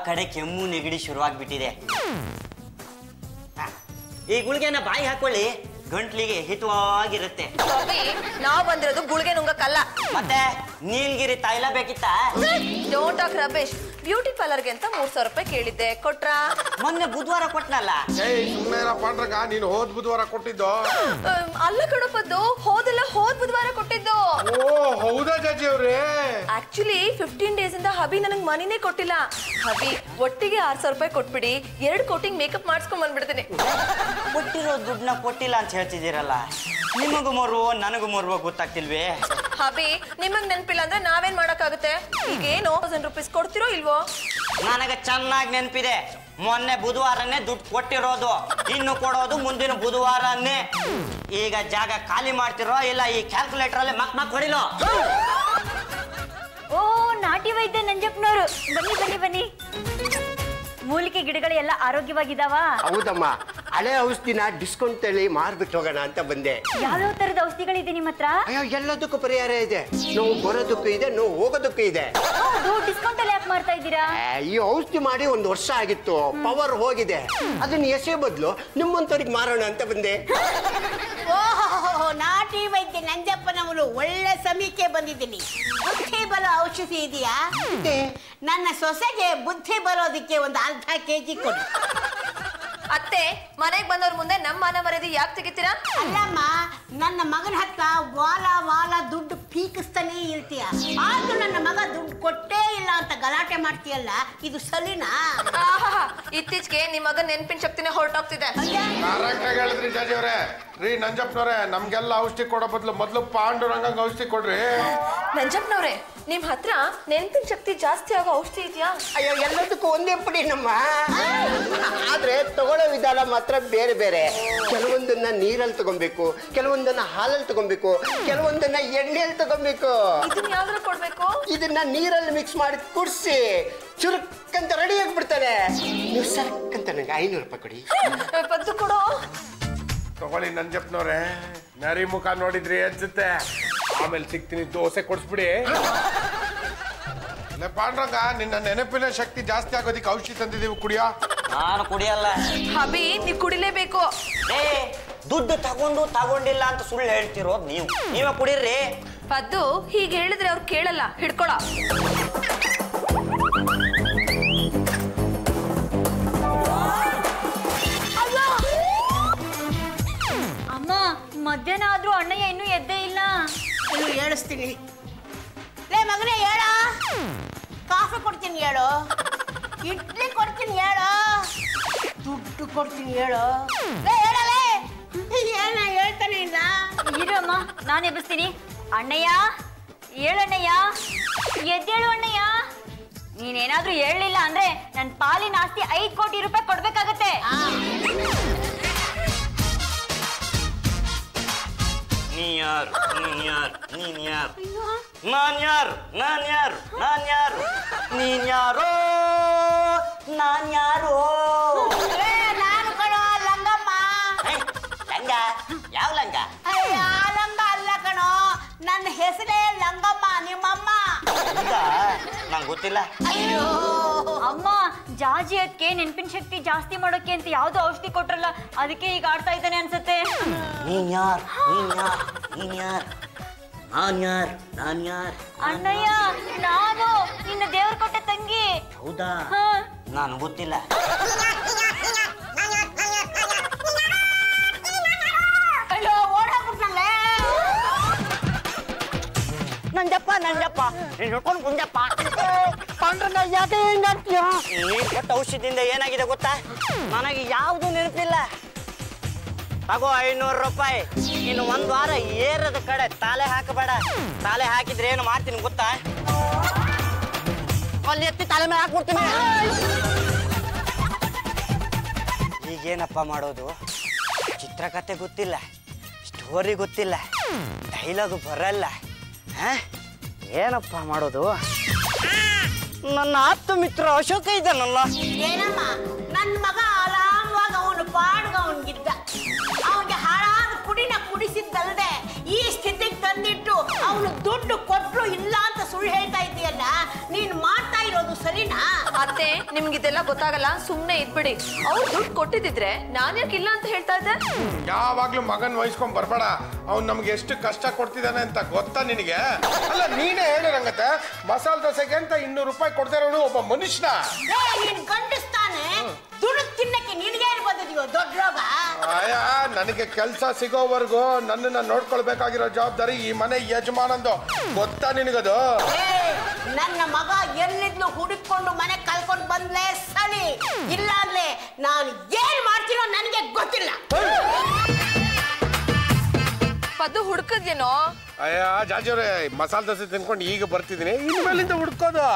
ಕಡೆ ಕೆಮ್ಮು ನೆಗಡಿ ಶುರುವಾಗ್ಬಿಟ್ಟಿದೆ. ಈ ಗುಳಿಗೆನ ಬಾಯಿ ಹಾಕೊಳ್ಳಿ, ಗಂಟ್ಲಿಗೆ ಹಿತವಾಗಿರುತ್ತೆ. ನಾವ್ ಬಂದಿರೋದು ಗುಳಿಗೆ ನುಂಗಕ್ಕಲ್ಲ. ಮತ್ತೆ ನೀಲ್ಗಿರಿ ತೈಲ ಬೇಕಿತ್ತ? Don't talk rubbish. ಬ್ಯೂಟಿ ಪಾರ್ಲರ್ಗೆ ಅಂತ 3,000 ರೂಪಾಯಿ ಕೇಳಿದ್ದೆ, ಕೊಟ್ರಾ? ಮೊನ್ನೆ ಬುಧವಾರ ಕೊಟ್ನಲ್ಲ. ಪಾಂಡ್ರಂಗ ನೀನು ಹೋದ್ ಬುಧವಾರ ಕೊಟ್ಟಿದ್ದು? ಅಲ್ಲ ಕಣಪ್ಪದ್ದು, ಹೋದ್ ಬುಧವಾರ ಕೊಟ್ಟಿದ್ದು. ಓ ಹೌದಾ ಜಾಜಿ ಅವ್ರೆ? ಆಕ್ಚುಲಿ 15 ಡೇಸ್ ಇಂದ ಹಬಿ ನನಗ್ ಮನಿನೇ ಕೊಟ್ಟಿಲ್ಲ. ಹಬಿ ಒಟ್ಟಿಗೆ 6,000 ರೂಪಾಯಿ ಕೊಟ್ಬಿಡಿ, 2 ಕೋಟಿಂಗ್ ಮೇಕಪ್ ಮಾಡಿಸ್ಕೊಂಡ್ ಬಂದ್ಬಿಡ್ತೀನಿ. ಕೊಟ್ಟಿರೋ ದುಡ್ಡನ್ನ ಕೊಟ್ಟಿಲ್ಲ ಅಂತ ಹೇಳ್ತಿದ್ದೀರಲ್ಲ, ನಿಮಗೂ ಮರುವೋ ನನಗೂ ಮರುವೋ ಗೊತ್ತಾಗ್ತಿಲ್ವೇ? ಹಬಿ ನಿಮಗ್ ನೆನ್ಪಿಲ್ಲ ಅಂದ್ರೆ ನಾವೇನ್ ಮಾಡಕ್ಕಾಗುತ್ತೆ? ಈಗೇನು 1000 ರೂಪೀಸ್ ಕೊಡ್ತಿರೋ ಇಲ್ವೋ? ನನಗೆ ಚೆನ್ನಾಗಿ ನೆನಪಿದೆ, ಮೊನ್ನೆ ಬುಧವಾರನೇ ದುಡ್ಡು ಕೊಟ್ಟಿರೋದು, ಇನ್ನು ಕೊಡೋದು ಮುಂದಿನ ಬುಧವಾರನೇ. ಈಗ ಜಾಗ ಖಾಲಿ ಮಾಡ್ತಿರೋ ಇಲ್ಲ ಈ ಕ್ಯಾಲ್ಕುಲೇಟರ್ ಅಲ್ಲಿ ಮಕ್ ಹೊಡಿಲೋ? ಓ ನಾಟಿ ವೈದ್ಯ ನಂಜಪ್ಪನವರು, ಬನ್ನಿ ಬನ್ನಿ ಬನ್ನಿ. ಮೂಲಿಕೆ ಗಿಡಗಳು ಎಲ್ಲ ಆರೋಗ್ಯವಾಗಿದಾವ? ಹೌದಮ್ಮ, ಹಳೆ ಔಷಧಿನ ಡಿಸ್ಕೌಂಟ್ ಅಲ್ಲಿ ಮಾರ್ಬಿಟ್ಟು ಹೋಗೋಣ ಅಂತ ಬಂದೆ. ಯಾವ್ಯಾವ ತರದ ಔಷಧಿಗಳಿದೆ ನಿಮ್ಮ ಹತ್ರ? ಅಯ್ಯೋ ಎಲ್ಲದಕ್ಕೂ ಪರಿಹಾರ ಇದೆ. ನೋವು ಬರೋದಕ್ಕೂ ಇದೆ, ನೋವು ಹೋಗೋದಕ್ಕೂ ಇದೆ. ಹೌದು, ಡಿಸ್ಕೌಂಟ್ ಅಲ್ಲಿ ಯಾಕೆ ಮಾಡ್ತಾ ಇದ್ದೀರಾ? ಈ ಔಷಧಿ ಮಾಡಿ 1 ವರ್ಷ ಆಗಿತ್ತು, ಪವರ್ ಹೋಗಿದೆ. ಅದನ್ನ ಎಸೆ ಬದಲು ನಿಮ್ಮಂತವ್ರಿಗೆ ಮಾರೋಣ ಅಂತ ಬಂದೆ. ಓಹೋ, ನಾಟಿ ವೈದ್ಯ ನಂಜಪ್ಪನವರು, ಒಳ್ಳೆ ಸಮಯಕ್ಕೆ ಬಂದಿದ್ದೀನಿ. ಬುದ್ಧಿ ಬರೋ ಔಷಧಿ ಇದೆಯಾ? ನನ್ನ ಸೊಸೆಗೆ ಬುದ್ಧಿ ಬರೋದಕ್ಕೆ ಒಂದು ಅರ್ಧ kg ಕೊಡಿ. ಅತ್ತೆ, ಮನೆಗ್ ಬಂದವ್ರ ಮುಂದೆ ನಮ್ಮ ಮನ ಮರ್ಯಾದೆ ಯಾಕೆ ತೆಗಿತೀರಾ? ಅಲ್ಲಮ್ಮ, ನನ್ನ ಮಗನ ಹತ್ರ ವಾಲ ದುಡ್ಡು ಪೀಕಿಸ್ತಾನೇ ಇರ್ತೀಯ, ಆದ್ರೂ ನನ್ನ ಮಗ ದುಡ್ಡು ಕೊಟ್ಟೇ ಇಲ್ಲ ಅಂತ ಗಲಾಟೆ ಮಾಡ್ತೀಯಲ್ಲ, ಇದು ಸಲಿನಾ? ಇತ್ತೀಚೆಗೆ ನಿಮ್ ಮಗನ ನೆನ್ಪಿನ ಶಕ್ತಿನೇ ಹೊರಟೋಗ್ತಿದೆ. ಹೇಳಿದ್ರಿ ಜಾಜಿ ಅವ್ರೆ. ರೀ ನಂಜಪ್ಪನವ್ರೆ, ನಮ್ಗೆಲ್ಲ ಔಷಧಿ ಕೊಡೋ ಬದಲು ಮೊದ್ಲು ಪಾಂಡುರಂಗ ಔಷಧಿ ಕೊಡ್ರಿ. ನಂಜಪ್ಪನವ್ರೆ, ನಿಮ್ ಹತ್ರ ನೆನ್ಪಿನ ಶಕ್ತಿ ಜಾಸ್ತಿ ಆಗೋ ಔಷಧಿ ಇದೆಯಾ? ಅಯ್ಯೋ ಎಲ್ಲದಕ್ಕೂ ಒಂದೇ ಪುಡಿ ನಮ್ಮ, ಆದ್ರೆ ತಗೊಳ್ಳೋ ವಿಧಾನ ಮಾತ್ರ ಬೇರೆ ಬೇರೆ. ಕೆಲವೊಂದನ್ನ ನೀರಲ್ಲಿ ತಗೊಬೇಕು, ಕೆಲವೊಂದನ್ನ ಹಾಲಲ್ಲಿ ತಗೊಬೇಕು, ಕೆಲವೊಂದನ್ನ ಎಣ್ಣೆಯಲ್ಲಿ ತಗೊಬೇಕು. ಇದನ್ನ ಯಾವ್ದ್ರಲ್ಲಿ ಕೊಡ್ಬೇಕು? ಇದನ್ನ ನೀರಲ್ಲಿ ಮಿಕ್ಸ್ ಮಾಡಿ ಕುಡ್ಸಿ ಚುರುಕ್ಕಂತ ರೆಡಿ ಆಗ್ಬಿಡ್ತಾನೆ. ನೀವು ಸರ್ಕಂತ ನಂಗೆ 500 ರೂಪಾಯಿ ಕೊಡಿ. ಪದ್ದು ಕೊಡೋ. ತಗೊಳ್ಳಿ ನಂಜಪ್ಪನವ್ರೆ, ನರಿ ಮುಖ ನೋಡಿದ್ರಿ ಅನ್ಸುತ್ತೆ. ಆಮೇಲೆ ಸಿಗ್ತೀನಿ, ದೋಸೆ ಕೊಡ್ಸ್ಬಿಡಿ. ಪಾಂಡ್ರಂಗ, ನಿನ್ನ ನೆನಪಿನ ಶಕ್ತಿ ಜಾಸ್ತಿ ಆಗೋದಿಕ್ಕೆ ಔಷಧಿ ತಂದಿದ್ದೀವಿ, ಕುಡಿಯೋ. ನಾನು ಕುಡಿಯಲ್ಲ. ಹಬಿ, ನೀವ್ ಕುಡಿಲೇಬೇಕು. ದುಡ್ಡು ತಗೊಂಡಿಲ್ಲ ಅಂತ ಸುಳ್ಳು ಹೇಳ್ತಿರೋದು ನೀವು. ನೀವೇ ಕುಡೀರಿ. ಪದ್ದು ಹೀಗೆ ಹೇಳಿದ್ರೆ ಅವ್ರು ಕೇಳಲ್ಲ, ಹಿಡ್ಕೊಳ. ಅಮ್ಮ, ಮಧ್ಯಾಹ್ನ ಆದ್ರೂ ಅಣ್ಣಯ್ಯ ಇನ್ನೂ ಎದ್ದೇ ಇಲ್ಲ. ಇನ್ನು ಹೇಳಿಸ್ತೀನಿ. ಲೇ ಮಗನೇ, ಹೇಳ. ಕಾಫಿ ಕೊಡ್ತೀನಿ ಹೇಳು, ಇಡ್ಲಿ ಕೊಡ್ತೀನಿ ಹೇಳು, ದುಡ್ಡು ಕೊಡ್ತೀನಿ ಹೇಳು. ಲೇ ಹೇಳಲೇ, ಏನ ಹೇಳ್ತಾನೆ ಇಲ್ಲ? ಇರಮ್ಮ, ನಾನು ಎಬ್ಬಿಸ್ತೀನಿ. ಅಣ್ಣಯ್ಯ, ಹೇಳಣ್ಣಯ್ಯ, ಎದ್ದೇಳು ಅಣ್ಣಯ್ಯ. ನೀನೇನಾದ್ರೂ ಹೇಳಲಿಲ್ಲ ಅಂದ್ರೆ ನನ್ನ ಪಾಲಿನ ಆಸ್ತಿ 5 ಕೋಟಿ ರೂಪಾಯಿ ಕೊಡ್ಬೇಕಾಗತ್ತೆ. ನೀನ್ಯಾರು? ನಾನ್ಯಾರು? ನಾನು ಕಣೋ ಲಂಗಮ್ಮ. ಲಂಗ? ಯಾವ ಲಂಗ? ಅಯ್ಯ, ಲಂಗ ಅಲ್ಲ ಕಣೋ, ನನ್ನ ಹೆಸರೇ ಲಂಗಮ್ಮ, ನಿಮ್ಮಮ್ಮ. ನಂಗೆ ಗೊತ್ತಿಲ್ಲ. ಅಯ್ಯೋ ಅಮ್ಮ, ಜಾಜಿ ಅದಕ್ಕೆ ನೆನಪಿನ ಶಕ್ತಿ ಜಾಸ್ತಿ ಮಾಡೋಕೆ ಅಂತ ಯಾವ್ದೋ ಔಷಧಿ ಕೊಟ್ರಲ್ಲ, ಅದಕ್ಕೆ ಈಗ ಆಡ್ತಾ ಇದ್ದಾನೆ ಅನ್ಸುತ್ತೆ. ಅಣ್ಣಯ್ಯ, ನಾನು ನಿನ್ನ ದೇವ್ರ ಕೊಟ್ಟ ತಂಗಿ. ಹೌದಾ? ನಾನು ಗೊತ್ತಿಲ್ಲ. ಅಯ್ಯೋ, ಓಡಾಗ್ಬಿಟ್ನಲ್ಲೇ. ನಂಜಪ್ಪ ಹಿಡ್ಕೊಂಡು ಕುಂಜಪ್ಪ. ಯಾಕೆ ಹಿಂಗಾಗ್ತೀಯ? ನೀನ್ ಕೊಟ್ಟ ಔಷಧಿಯಿಂದ ಏನಾಗಿದೆ ಗೊತ್ತಾ? ನನಗೆ ಯಾವುದು ನೆನಪಿಲ್ಲ. ತಗೋ 500 ರೂಪಾಯಿ. ಇನ್ನು 1 ವಾರ ಏರದ ಕಡೆ ತಾಲೆ ಹಾಕಬೇಡ. ತಾಲೆ ಹಾಕಿದ್ರೆ ಏನು ಮಾಡ್ತೀನಿ ಗೊತ್ತಾ? ಅಲ್ಲಿ ಎತ್ತಿ ತಲೆ ಮೇಲೆ ಹಾಕ್ಬಿಡ್ತೀನಿ. ಈಗೇನಪ್ಪ ಮಾಡೋದು? ಚಿತ್ರಕಥೆ ಗೊತ್ತಿಲ್ಲ, ಸ್ಟೋರಿ ಗೊತ್ತಿಲ್ಲ, ಡೈಲಾಗು ಬರಲ್ಲ. ಏನಪ್ಪ ಮಾಡೋದು? ನನ್ನ ಆಪ್ತ ಮಿತ್ರ ಅಶೋಕ ಇದ್ದಾನಲ್ಲ. ಏನಮ್ಮ, ನನ್ನ ಮಗ ಆರಾಮವಾಗಿ ಅವನು ಪಾಡ್ಗ ಅವನಿಗಿದ್ದ. ಅವನಿಗೆ ಹಾಳಾದ ಕುಡಿನ ಕುಡಿಸಿದ್ದಲ್ದೆ ಈ ಸ್ಥಿತಿಗೆ ತಂದಿಟ್ಟು ಅವನು ದುಡ್ಡು ಕೊಟ್ಟರು ಇಲ್ಲ ಅಂತ ಸುಳ್ಳು ಹೇಳ್ತಾ ಇದ್ದೀಯಲ್ಲ, ನೀನು ಮಾಡ್ತಾ ಇರೋದು ಸರಿನಾ? ಅತ್ತೆ ನಿಮ್ಗಿದೆಲ್ಲ ಗೊತ್ತಾಗಲ್ಲ, ಸುಮ್ನೆ ಇದ್ಬಿಡಿ. ಅವ್ರು ದುಡ್ಡು ಕೊಟ್ಟಿದ್ರೆ ನಾನ್ ಯಾಕೆ ಇಲ್ಲ ಅಂತ ಹೇಳ್ತಾ ಇದ್ದೆ? ಯಾವಾಗ್ಲೂ ಮಗನ್ ವಹಿಸ್ಕೊಂಡ್ ಬರ್ಬೇಡ. ಅವ್ನ್ ನಮ್ಗೆ ಎಷ್ಟು ಕಷ್ಟ ಕೊಡ್ತಿದ್ದಾನೆ ಅಂತ ಗೊತ್ತಾ ನಿನಗೆ? ಅಲ್ಲ ನೀನೇ ಹೇಳಿ ರಂಗತ್ತೆ, ಮಸಾಲೆ ದೋಸೆಗೆ ಅಂತ 200 ರೂಪಾಯಿ ಕೊಡ್ತಿರೋನು ಒಬ್ಬ ಮನುಷ್ಯನ. ನೀನ್ ಗಂಡಸ್ತಾನೆ ದುಡ್ಡು ತಿನ್ನಕ್ಕೆ ನಿನಗೇನು ಬಂದಿದ್ಯೋ ದೊಡ್ಡ ರೋಗ? ಅಯ್ಯ, ನನಗೆ ಕೆಲಸ ಸಿಗೋವರೆಗೂ ನನ್ನನ್ನ ನೋಡ್ಕೊಳ್ಬೇಕಾಗಿರೋ ಜವಾಬ್ದಾರಿ ಈ ಮನೆ ಯಜಮಾನಂದು. ಗೊತ್ತಾ ನಿನಗದು? ನನ್ನ ಮಗ ಎಲ್ಲಿದ್ಲು ಹುಡುಕೊಂಡು ಮನೆ ಕಳ್ಕೊಂಡು ಬಂದ್ಲೆ ಸರಿ, ಇಲ್ಲಾಂದ್ರೆ ನಾನು ಏನ್ ಮಾಡ್ತೀನೋ ನನಗೆ ಗೊತ್ತಿಲ್ಲ. ಪದ್ದು ಹುಡುಕದ್ಯೇನೋ? ಅಯ್ಯ ಜಾಜವ್ರೆ, ಮಸಾಲೆ ದೋಸೆ ತಿನ್ಕೊಂಡು ಈಗ ಬರ್ತಿದ್ದೀನಿ, ಇನ್ಮೇಲಿಂದ ಹುಡ್ಕೋದು.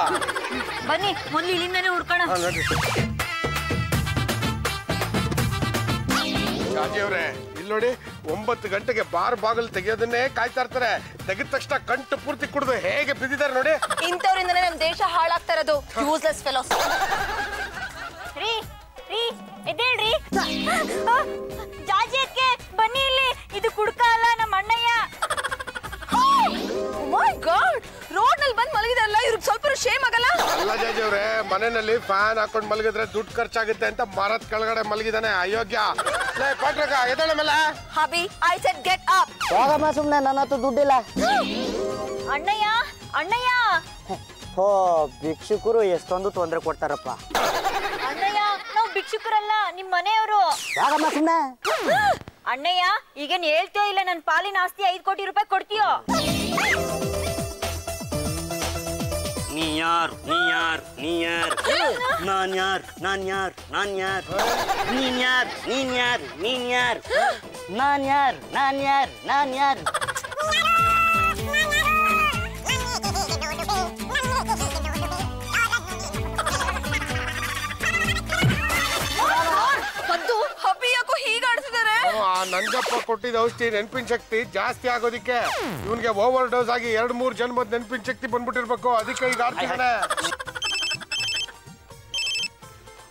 ಬನ್ನಿ ಮೊದ್ಲು ಇಲ್ಲಿಂದಾನೆ ಹುಡ್ಕೋಣ. ಜಾಜಿಯವ್ರೆ ಇಲ್ಲಿ ನೋಡಿ, 9 ಗಂಟೆಗೆ ಬಾರ್ ಬಾಗಿಲು ತೆಗೆಯೋದನ್ನೇ ಕಾಯ್ತಾ ಇರ್ತಾರೆ. ತೆಗೆದ ತಕ್ಷಣ ಕಂಟು ಪೂರ್ತಿ ಕುಡಿದು ಹೇಗೆ ಬಿದ್ದಿದ್ದಾರೆ ನೋಡಿ. ಇಂಥವ್ರಿಂದನೇ ನಮ್ ದೇಶ ಹಾಳಾಗ್ತಾ ಇರೋದು. Useless fellows. ರೀ ರೀ ಎದ್ದೇಳ್ರಿ. ಜಾಜಿಯಕ್ಕೆ ಬನ್ನಿ ಇಲ್ಲಿ. ಇದು ಕುಡ್ಕ ಅಲ್ಲ, ನಮ್ಮ ಅಣ್ಣಯ್ಯ. ಮೈ ಗಾಡ್, ರೋಡ್ ನಲ್ಲಿ ಬಂದ್ ಮಲಗಿದಾರಲ್ಲ, ಇವ್ರಿಗೆ ಸ್ವಲ್ಪ ಶೇಮ್ ಆಗಲ್ಲ? ಅಲ್ಲ ಜಾಜಿಯವ್ರೆ, ಮನೆಯಲ್ಲಿ ಫ್ಯಾನ್ ಹಾಕೊಂಡು ಮಲಗಿದ್ರೆ ದುಡ್ಡು ಖರ್ಚಾಗುತ್ತೆ ಅಂತ ಮರದ ಕೆಳಗಡೆ ಮಲಗಿದಾನೆ ಅಯೋಗ್ಯ. ಎದ್ದೇಳ ಮೇಲೆ. ಹಬಿ, ಐ ಸೆಡ್ ಗೆಟ್ ಅಪ್. ಹೋಗಮ್ಮ ಸುಮ್ನೆ, ನನ್ನ ಹತ್ರ ದುಡ್ಡಿಲ್ಲ. ಅಣ್ಣಯ್ಯ ಅಣ್ಣಯ್ಯ. ಓ, ಭಿಕ್ಷುಕರು ಎಷ್ಟೊಂದು ತೊಂದರೆ ಕೊಡ್ತಾರಪ್ಪ. ಅಣ್ಣಯ್ಯ, ನಾವು ಭಿಕ್ಷುಕರಲ್ಲ, ನಿಮ್ ಮನೆಯವರು. ಹೋಗಮ್ಮ ಸುಮ್ನೆ. ಅಣ್ಣಯ್ಯ, ಈಗೇನ್ ಹೇಳ್ತೀಯೋ ಇಲ್ಲ ನನ್ನ ಪಾಲಿನ ಆಸ್ತಿ 5 ಕೋಟಿ ರೂಪಾಯಿ ಕೊಡ್ತೀಯೋ? ನೀ ಯಾರು ನೀ ಯಾರು ನೀ ಯಾರು? ನಾನ್ ಯಾರು ನಾನ್ ಯಾರು ನಾನ್ ಯಾರು? ನೀನ್ ಯಾರು ನೀನ್ ಯಾರು ನೀನ್ ಯಾರು? ನಾನ್ ಯಾರು ನಾನ್ ಯಾರು ನಾನ್ ಯಾರು? ಪದ್ದು, ಹಬಿ ಯಾಕೋ ಹೀಗಾಡ್ತಿದ್ದಾರೆ? ನಂಜಪ್ಪ ಕೊಟ್ಟಿದ್ದ ಔಷಧಿ ನೆನಪಿನ ಶಕ್ತಿ ಜಾಸ್ತಿ ಆಗೋದಿಕ್ಕೆ. ಇವನ್ಗೆ ಓವರ್ ಡೋಸ್ ಆಗಿ 2-3 ಜನ್ಮದ ನೆನಪಿನ ಶಕ್ತಿ ಬಂದ್ಬಿಟ್ಟಿರ್ಬೇಕು, ಅದಕ್ಕೆ ಈಗ ಆಡ್ತಿದ್ದಾನೆ.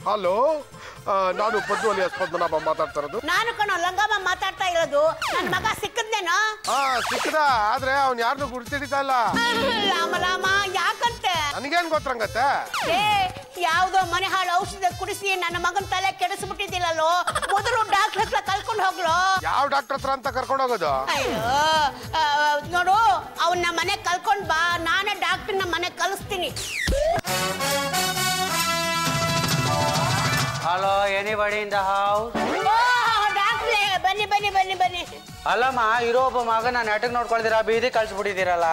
ಹಲೋ, ನಾನು ಪದ್ದು ಅಲಿಯಾಸ್ ಪದ್ಮನಾಭ ಮಾತಾಡ್ತಾ ಇರೋದು. ನಾನು ಕಣೋ ಲಂಗಮ್ಮ ಮಾತಾಡ್ತಾ ಇರೋದು. ನನ್ನ ಮಗ ಸಿಕ್ಕದ್ನೇನೋ? ಸಿಕ್ಕದ, ಆದ್ರೆ ಅವ್ನ್ ಯಾರನ್ನು ಗುರ್ತಿಡಿತಾ ಇಲ್ಲ. ರಾಮ ರಾಮ, ಯಾಕಂತೆ? ನನಗೇನ್ ಗೊತ್ತಂಗತ್ತೆ? ಯಾವ್ದೋ ಮನೆ ಹಾಳು ಔಷಧ ಕುಡಿಸಿ ನನ್ನ ಮಗನ ತಲೆ ಕೆಡಿಸ್ಬಿಟ್ಟಿದ್ದಿಲ್ಲೋ. ಮೊದಲು ಡಾಕ್ಟರ್ ಹತ್ರ ಕರ್ಕೊಂಡು ಹೋಗ್ಲು. ಯಾವ ಡಾಕ್ಟರ್ ಹತ್ರ ಅಂತ ಕರ್ಕೊಂಡು ಹೋಗೋದು? ಅಯ್ಯೋ, ನೋಡು, ಅವನ್ನ ಮನೆ ಕಲ್ಕೊಂಡ್ ಬಾ, ನಾನೇ ಡಾಕ್ಟರ್ನ ಮನೆ ಕಲಿಸ್ತೀನಿ. Hello, anybody in the house? ಡಾಕ್ಟ್ರೇ, ಬನ್ನಿ ಬನ್ನಿ ಬನ್ನಿ ಬನ್ನಿ. ಅಲ್ಲಮ್ಮ, ಇರೋ ಒಬ್ಬ ಮಗನ ನೆಟಕ್ ನೋಡ್ಕೊಳ್ತೀರಾ, ಬೀದಿ ಕಳ್ಸಿಬಿಟ್ಟಿದ್ದೀರಲ್ಲ.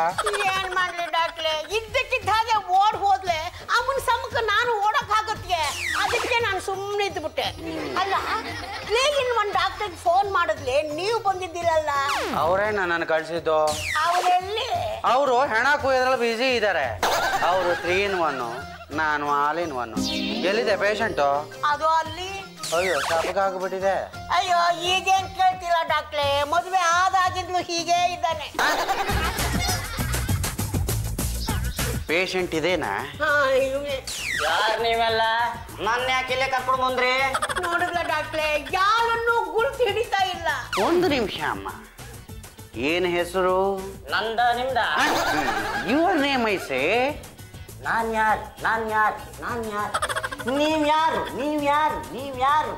ಏನ್ ಮಾಡ್ಲಿ ಡಾಕ್ಟ್ರೇ, ಇದ್ದಕ್ಕಿದ್ದ ಹಾಗೆ ಓಡ್ ಹೋದ್ಲೆ. ಅವನ ಸಮಕ್ಕ ನಾನು ಓಡಕ್ ಆಗುತ್ತೆ, ಅದಕ್ಕೆ ನಾನು ಸುಮ್ಮನೆ ಇದ್ಬಿಟ್ಟೆ. ಅಲ್ಲ, ಇನ್ ಒಂದ್ ಡಾಕ್ಟರ್ ಫೋನ್ ಮಾಡಿದ್ಲೆ, ನೀವು ಬಂದಿದ್ದೀರಲ್ಲ. ಅವರೇ ನನ್ನನ್ನು ಕಳ್ಸಿದ್ದು. ಅವರೆಲ್ಲಿ? ಅವರು ಹೆಣ ಕುಯ್ಯೋದ್ರಲ್ಲಿ ಬಿಸಿ ಇದ್ದಾರೆ. ಅವರು 3 in 1, ನಾನು all in 1. ಎಲ್ಲಿದೆ ಪೇಷಂಟು? ಅದು ಅಲ್ಲಿ. ಅಯ್ಯೋ, ಸಾಕಾಗ್ಬಿಟ್ಟಿದೆ. ಅಯ್ಯೋ, ಈಗೇನ್ ಕೇಳ್ತೀರಾ ಡಾಕ್ಟ್ರೇ, ಮದುವೆ ಆದಾಗಿಂದಲೂ ಹೀಗೆ ಇದ್ದಾನೆ. ಪೇಷಂಟ್ ಇದೇನಾ? ಯಾರು ನೀವೆಲ್ಲ? ನನ್ನ ಯಾಕೆ ಇಲ್ಲೇ ಕರ್ಕೊಂಡು ಬಂದ್ರಿ? ನೋಡಿದ್ಲ ಡಾಕ್ಟ್ರೇ, ಯಾರನ್ನು ಗುರುತು ಹಿಡಿತಾ ಇಲ್ಲ. 1 ನಿಮಿಷ ಅಮ್ಮ, ಏನ್ ಹೆಸರು? ನಂದ ನಿಮ್ದ? Your name ಐಸೆ? ನಾನ್ ಯಾರು ನಾನ್ ಯಾರು ನಾನ್ ಯಾರು? ನೀವ್ ಯಾರು ನೀವ್ ಯಾರು ನೀವ್ ಯಾರು?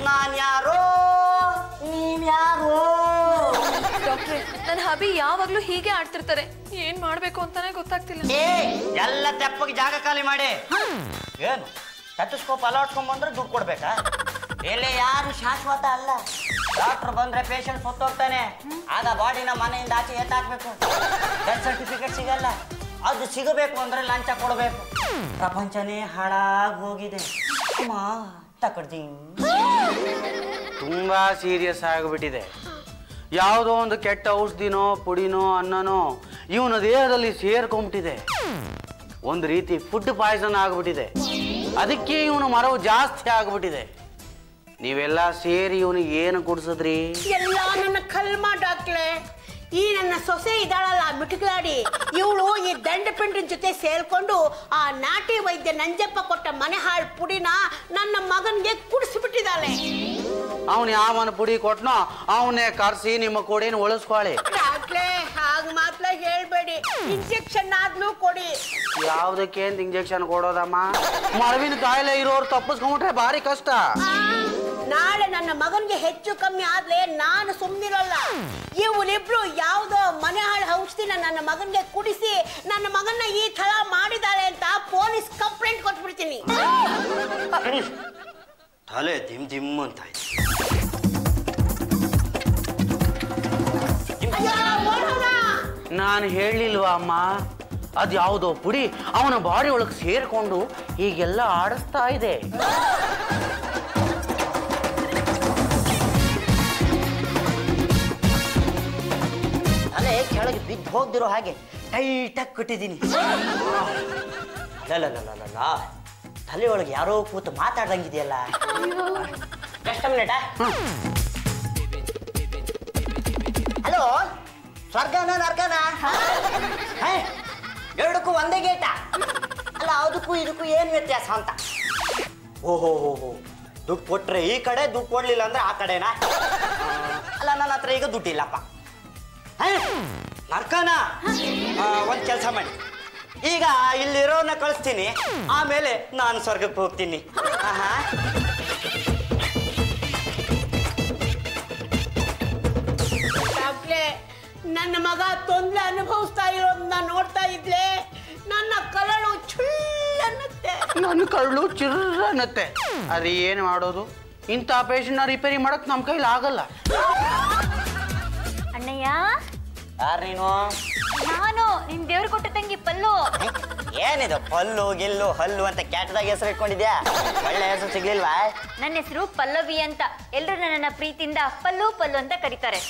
ನಾನ್ ಯಾರೋ ನೀವ್ ಯಾರು? ಡಾಕ್ಟ್ರೆ, ನನ್ನ ಹಬಿ ಯಾವಾಗ್ಲೂ ಹೀಗೆ ಆಡ್ತಿರ್ತಾರೆ. ಏನ್ ಮಾಡ್ಬೇಕು ಅಂತಾನೆ ಗೊತ್ತಾಗ್ತಿಲ್ಲ. ಎಲ್ಲ ತೆಪ್ಪಗೆ ಜಾಗ ಖಾಲಿ ಮಾಡಿ. ಏನು ಟೆಟಸ್ಕೋಪ್ ಅಲಾಡ್ಸ್ಕೊಂಡ್ ಬಂದ್ರೆ ದುಡ್ಡು ಕೊಡ್ಬೇಕಾ? ಎಲ್ಲಿ ಯಾರು ಶಾಶ್ವತ ಅಲ್ಲ. ಡಾಕ್ಟರ್ ಬಂದ್ರೆ ಪೇಷಂಟ್ ಸತ್ತೋಗ್ತಾನೆ, ಆಗ ಬಾಡಿನ ಮನೆಯಿಂದ ಆಚೆ ಎತ್ತಾಕ್ಬೇಕು. ಡೆತ್ ಸರ್ಟಿಫಿಕೇಟ್ ಸಿಗಲ್ಲ, ಅದು ಸಿಗಬೇಕು ಅಂದ್ರೆ ಲಂಚ ಕೊಡಬೇಕು. ಪ್ರಪಂಚನೇ ಹಾಳಾಗಿ ಹೋಗಿದೆ. ತಕಡ್ದಿ ತುಂಬಾ ಸೀರಿಯಸ್ ಆಗಿಬಿಟ್ಟಿದೆ. ಯಾವುದೋ ಒಂದು ಕೆಟ್ಟ ಔಷಧಿನೋ ಪುಡಿನೋ ಅನ್ನನೋ ಇವನ ದೇಹದಲ್ಲಿ ಸೇರ್ಕೊಂಡ್ಬಿಟ್ಟಿದೆ. ಒಂದು ರೀತಿ ಫುಡ್ ಪಾಯ್ಸನ್ ಆಗ್ಬಿಟ್ಟಿದೆ. ಅದಕ್ಕೆ ಇವನು ಮರವು ಜಾಸ್ತಿ ಆಗ್ಬಿಟ್ಟಿದೆ. ನೀವೆಲ್ಲ ಸೇರಿ ಇವನಿಗೆ ಏನು ಕುಡಿಸಿದ್ರಿ? ಎಲ್ಲ ನನ್ನ ಕಲ್ಮ ಡಾಕ್ಟ್ರೇ. ಈ ನನ್ನ ಸೊಸೆ ಇದ್ದಾಳಲ್ಲ ಮಿಟುಕಲಾಡಿ, ಇವಳು ಈ ದಂಡ ಪಿಂಡಿನ ಜೊತೆ ಸೇರ್ಕೊಂಡು ಆ ನಾಟಿ ವೈದ್ಯ ನಂಜಪ್ಪ ಕೊಟ್ಟ ಮನೆ ಹಾಳು ಪುಡಿನ ನನ್ನ ಮಗನ್ಗೆ ಕುಡಿಸ್ಬಿಟ್ಟಿದ್ದಾಳೆ. ಅವನು ಯಾವನ ಪುಡಿ ಕೊಟ್ನೋ ಅವನ್ನೇ ಕರ್ಸಿ ನಿಮ್ಮ ಕೋಡಿನ ಉಳಿಸ್ಕೊಳ್ಳಿ. ಡಾಕ್ಟ್ರೇ, ಹಾಗೆ ಮಾತ್ರ ಹೇಳ್ಬೇಡಿ, ಇಂಜೆಕ್ಷನ್ ಆದ್ರೂ ಕೊಡಿ. ಯಾವ್ದಕ್ಕೆ ಅಂತ ಇಂಜೆಕ್ಷನ್ ಕೊಡೋದಮ್ಮ? ಮಳವಿನ ಕಾಯಿಲೆ ಇರೋರು ತಪ್ಪಿಸ್ಕೊಂಡ್ಬಿಟ್ರೆ ಭಾರಿ ಕಷ್ಟ. ನಾಳೆ ನನ್ನ ಮಗನಿಗೆ ಹೆಚ್ಚು ಕಮ್ಮಿ ಆದ್ರೆ ನಾನು ಸುಮ್ಮನಿರಲ್ಲ. ಇವರಿಬ್ರು ಯಾವ್ದೋ ಮನೆ ಹಾಳು ಔಷಧಿನ ನನ್ನ ಮಗನಿಗೆ ಕುಡಿಸಿ ನನ್ನ ಮಗನ್ನ ಈ ತರ ಮಾಡಿದಾಳೆ ಅಂತ ಪೊಲೀಸ್ ಕಂಪ್ಲೇಂಟ್ ಕೊಟ್ಬಿಡ್ತೀನಿ. ತಲೆ ದಿಮ್ ದಿಮ್ ಅಂತ ನಾನು ಹೇಳಿಲ್ವಾ ಅಮ್ಮ, ಅದು ಯಾವುದೋ ಪುಡಿ ಅವನ ಬಾಡಿ ಒಳಗೆ ಸೇರ್ಕೊಂಡು ಹೀಗೆಲ್ಲ ಆಡಿಸ್ತಾ ಇದೆ. ತಲೆ ಕೆಳಗೆ ಬಿದ್ದು ಹೋಗ್ದಿರೋ ಹಾಗೆ ಟೈಟಾಗಿ ಕಟ್ಟಿದ್ದೀನಿ. ಲಲ್ಲ ತಲೆ ಒಳಗೆ ಯಾರೋ ಕೂತು ಮಾತಾಡ್ದಂಗಿದೆಯಲ್ಲ. ಎಷ್ಟು ಮಿನಿಟ? ಹಲೋ, ಸ್ವರ್ಗನ ನರ್ಗನ? ಎರಡಕ್ಕೂ ಒಂದೇ ಗೇಟ ಅಲ್ಲ, ಅದಕ್ಕೂ ಇದಕ್ಕೂ ಏನು ವ್ಯತ್ಯಾಸ ಅಂತ. ಓಹೋ ದುಡ್ಡು ಕೊಟ್ರೆ ಈ ಕಡೆ, ದುಡ್ಡು ಕೊಡ್ಲಿಲ್ಲ ಅಂದ್ರೆ ಆ ಕಡೆನಾ? ಅಲ್ಲ, ನನ್ನ ಹತ್ರ ಈಗ ದುಡ್ಡಿಲ್ಲಪ್ಪ. ನರ್ಕನ ಒಂದು ಕೆಲಸ ಮಾಡಿ, ಈಗ ಇಲ್ಲಿರೋನ ಕಳಿಸ್ತೀನಿ, ಆಮೇಲೆ ನಾನು ಸ್ವರ್ಗಕ್ಕೆ ಹೋಗ್ತೀನಿ. ನನ್ನ ಮಗ ತೊಂದರೆ ಅನುಭವಿಸ್ತಾ ಇರೋದನ್ನ ನೋಡ್ತಾ ಇದ್ಲೆ ನನ್ನ ಕರಳು ಚುಳ್ಳನ್ನತ್ತೆ. ನನ್ನ ಕರಳು ಚಿರ್ರನ್ನತ್ತೆ. ಅದು ಏನು ಮಾಡೋದು? ಇಂಥ ಪೇಷಂಟ್ನ ರಿಪೇರಿ ಮಾಡಕ್ ನಮ್ಮ ಕೈಲಿ ಆಗಲ್ಲ. ಅಣ್ಣಯ್ಯ, ಯಾರು ನೀನು? ನಾನು ನಿನ್ ದೇವ್ರು ಕೊಟ್ಟ ತಂಗಿ ಪಲ್ಲು. ಏನಿದು ಪಲ್ಲು ಗಿಲ್ಲು ಹಲ್ಲು ಅಂತ ಕೆಟ್ಟದಾಗ ಹೆಸರು ಇಟ್ಕೊಂಡಿದ್ಯಾ? ಒಳ್ಳೆ ಹೆಸರು ಸಿಗ್ಲಿಲ್ವಾ? ನನ್ನ ಹೆಸರು ಪಲ್ಲವಿ ಅಂತ. ಎಲ್ರು ನನ್ನನ್ನ ಪ್ರೀತಿಯಿಂದ ಪಲ್ಲು ಪಲ್ಲು ಅಂತ ಕರೀತಾರೆ.